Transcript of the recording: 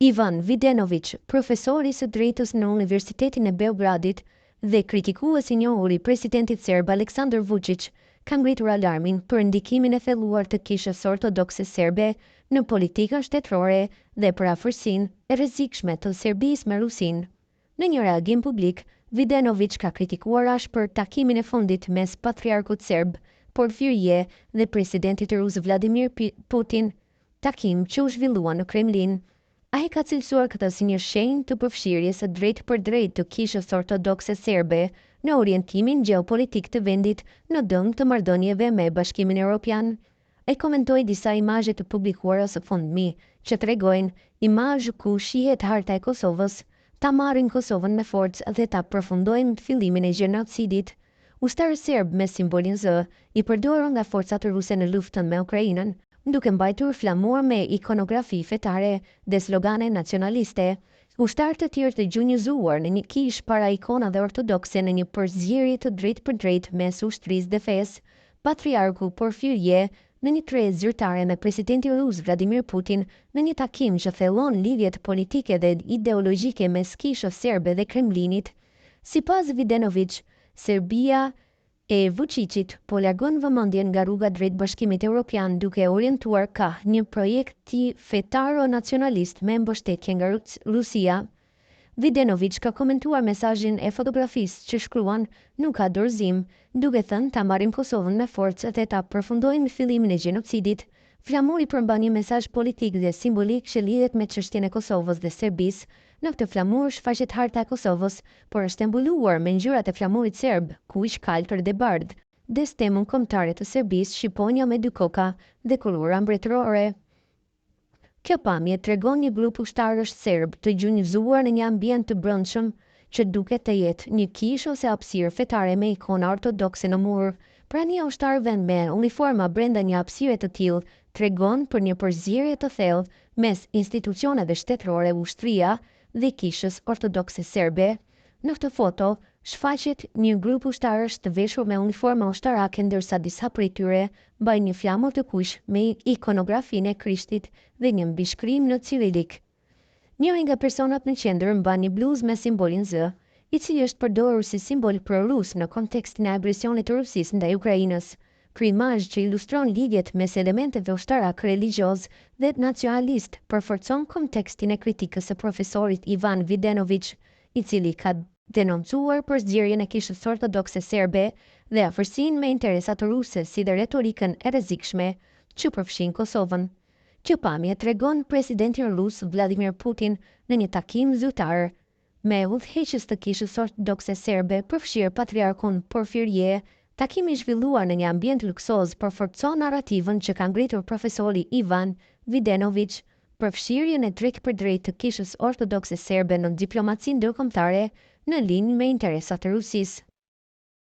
Ivan Videnovic, profesori së drejtës në Universitetin e Beogradit dhe kritikues i njohur i presidentit serb Aleksandar Vučić, ka ngritur alarmin për ndikimin e thelluar të Kishës Ortodokse Serbe në politikën shtetërore dhe për afërsinë e rrezikshme të Serbisë me Rusinë. Në një reagim publik, Videnovic ka kritikuar ashpër takimin e fundit mes patriarkut serb Porfirije dhe presidentit rus Vladimir Putin, takim që u zhvillua në Kremlin. Ai ka cilësuar këtë si një shenjë të përfshirjes së drejtë për drejtë të Kishës Ortodokse Serbe në orientimin gjeopolitik të vendit në dëm të marrëdhënieve me Bashkimin Evropian. Ai komentoi disa imazhe të publikuara së fundmi që tregojnë imazh ku shihet harta e Kosovës, ta marrin Kosovën me forcë dhe ta përfundojnë fillimin e gjenocidit. Ustarë serb me simbolin Z i përdorur nga forcat ruse në luftën me Ukrainën, duke mbajtur flamur me ikonografi fetare dhe slogane nacionaliste. Ushtarë të tjerë të gjunjëzuar në një kishë para ikonave ortodokse në një përzierje të drejtë për drejtë mes ushtrisë dhe fesë, patriarku Porfirije në një tregë zyrtare me presidentin rus Vladimir Putin në një takim që thellon lidhjet politike dhe ideologjike mes Kishës serbe dhe Kremlinit. Sipas Videnovic, Serbia e Vučićit po largon vëmendjen nga rruga drejt Bashkimit Evropian duke orientuar ka një projekt fetaro-nacionalist me mbështetje nga Rusia. Videnovic ka komentuar mesazhin e fotografisë që shkruan "Nuk ka dorëzim", duke thënë ta marrim Kosovën me forcë dhe ta përfundojmë fillimin e gjenocidit. Flamuri përmban një mesazh politik dhe simbolik që lidhet me çështjen e Kosovës dhe Serbisë. Në këtë flamur shfaqet harta e Kosovës, por është mbuluar me ngjyrat e flamurit serb, kuq, kaltër dhe bardh, dhe stemën kombëtare të Serbisë, shqiponja me dy koka dhe kulura mbretërore. Kjo pamje tregon një grup ushtarësh serb të gjunjëzuar në një ambient të brendshëm që duket të jetë një kishë ose hapësirë fetare me ikona ortodokse në mur. Prania e ushtarëve me uniforma brenda një hapësire të tillë tregon për një përzierje të thellë mes institucioneve shtetërore, ushtria dhe Kishës Ortodokse Serbe. Në këtë foto shfaqet një grup ushtarësh të veshur me uniforma ushtarake ndërsa disa prej tyre mbajnë një flamur të kuq me ikonografinë e Krishtit dhe një mbishkrim në cirilik. Njëri nga personat në qendër mban një bluzë me simbolin Z, i cili është përdorur si simbol pro-rus në kontekstin e agresionit të Rusisë ndaj Ukrainës. Ky imazh që ilustron lidhjet mes elementeve ushtarak religjoz dhe nacionalist përforcon kontekstin e kritikës së profesorit Ivan Videnovic, i cili ka denoncuar përzierjen e Kishës Ortodokse Serbe dhe afërsinë me interesat ruse si dhe retorikën e rrezikshme që përfshin Kosovën. Kjo pamje tregon presidentin rus Vladimir Putin në një takim zyrtar me udhëheqës të Kishës Ortodokse Serbe, përfshirë patriarkun Porfirije. Takimi i zhvilluar në një ambient luksoz përforcon narrativën që ka ngritur profesori Ivan Videnovic, përfshirjen e drejtë për drejtë të Kishës Ortodokse Serbe në diplomacinë ndërkombëtare në linjë me interesat e Rusisë.